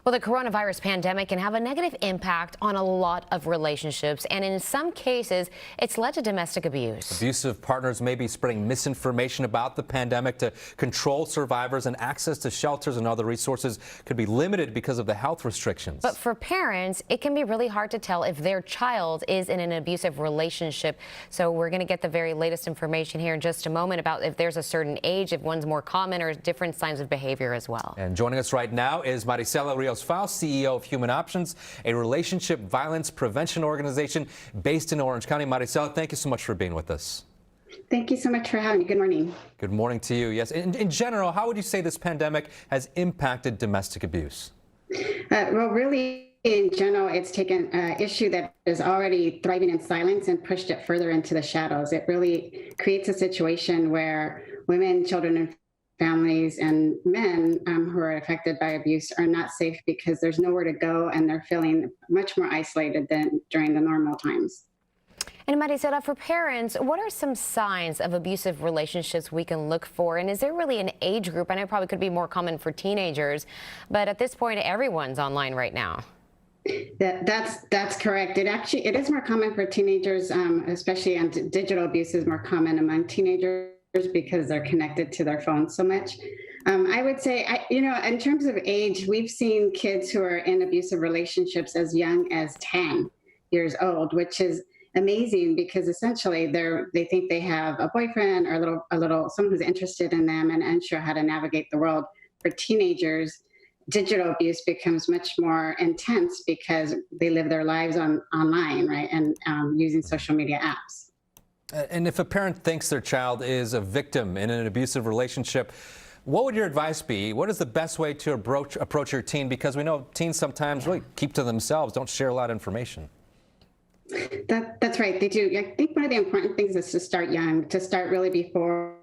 Well, the coronavirus pandemic can have a negative impact on a lot of relationships, and in some cases, it's led to domestic abuse. Abusive partners may be spreading misinformation about the pandemic to control survivors, and access to shelters and other resources could be limited because of the health restrictions. But for parents, it can be really hard to tell if their child is in an abusive relationship. So we're going to get the very latest information here in just a moment about if there's a certain age, if one's more common, or different signs of behavior as well. And joining us right now is NBCLA, CEO of Human Options, a relationship violence prevention organization based in Orange County. Maricela, thank you so much for being with us. Thank you so much for having me. Good morning. Good morning to you. Yes, in general, how would you say this pandemic has impacted domestic abuse? Well, really, in general, it's taken an issue that is already thriving in silence and pushed it further into the shadows. It really creates a situation where women, children, and families and men who are affected by abuse are not safe because there's nowhere to go, and they're feeling much more isolated than during the normal times. And Maricela, for parents, what are some signs of abusive relationships we can look for? And is there really an age group? I know it probably could be more common for teenagers, but at this point, everyone's online right now. That's correct. It is more common for teenagers, especially, and digital abuse is more common among teenagers because they're connected to their phones so much. I would say, in terms of age, we've seen kids who are in abusive relationships as young as 10 years old, which is amazing because essentially they think they have a boyfriend or someone who's interested in them and unsure how to navigate the world. For teenagers, digital abuse becomes much more intense because they live their lives online, right, and using social media apps. And if a parent thinks their child is a victim in an abusive relationship, what would your advice be? What is the best way to approach your teen? Because we know teens sometimes really keep to themselves, don't share a lot of information. That's right, they do. I think one of the important things is to start young, to start really before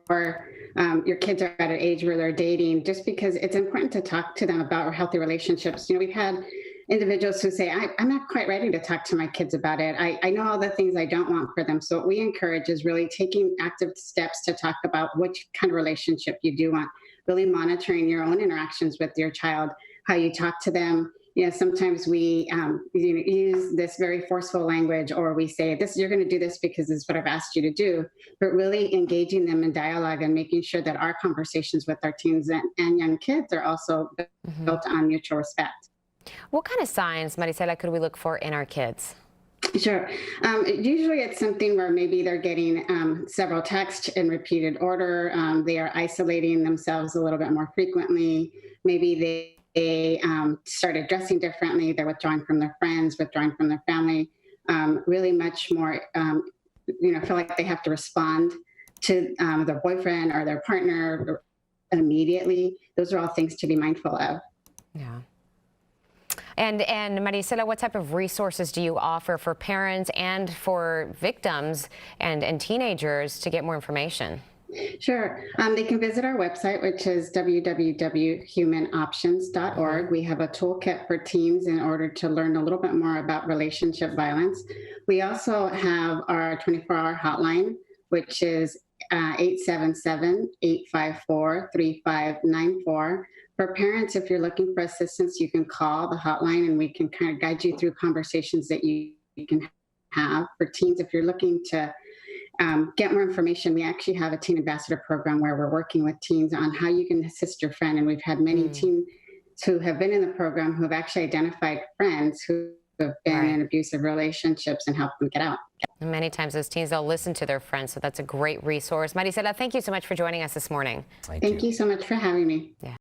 your kids are at an age where they're dating, just because it's important to talk to them about healthy relationships. We've had individuals who say, I'm not quite ready to talk to my kids about it. I know all the things I don't want for them. So what we encourage is really taking active steps to talk about which kind of relationship you do want, really monitoring your own interactions with your child, how you talk to them. Sometimes we use this very forceful language, or we say, you're going to do this because this is what I've asked you to do, but really engaging them in dialogue and making sure that our conversations with our teens and young kids are also built on mutual respect. What kind of signs, Maricela, could we look for in our kids? Sure. Usually it's something where maybe they're getting several texts in repeated order. They are isolating themselves a little bit more frequently. Maybe they started dressing differently. They're withdrawing from their friends, withdrawing from their family, really much more, feel like they have to respond to their boyfriend or their partner immediately. Those are all things to be mindful of. Yeah. And Maricela, what type of resources do you offer for parents and for victims and teenagers to get more information? Sure. They can visit our website, which is www.humanoptions.org. We have a toolkit for teens in order to learn a little bit more about relationship violence. We also have our 24-hour hotline, which is 877-854-3594. For parents, if you're looking for assistance, you can call the hotline and we can kind of guide you through conversations that you can have. For teens, if you're looking to get more information, we actually have a teen ambassador program where we're working with teens on how you can assist your friend. And we've had many teens who have been in the program who have actually identified friends who have been in abusive relationships and helped them get out. And many times those teens, they'll listen to their friends, so that's a great resource. Maricela, thank you so much for joining us this morning. Thank you so much for having me. Yeah.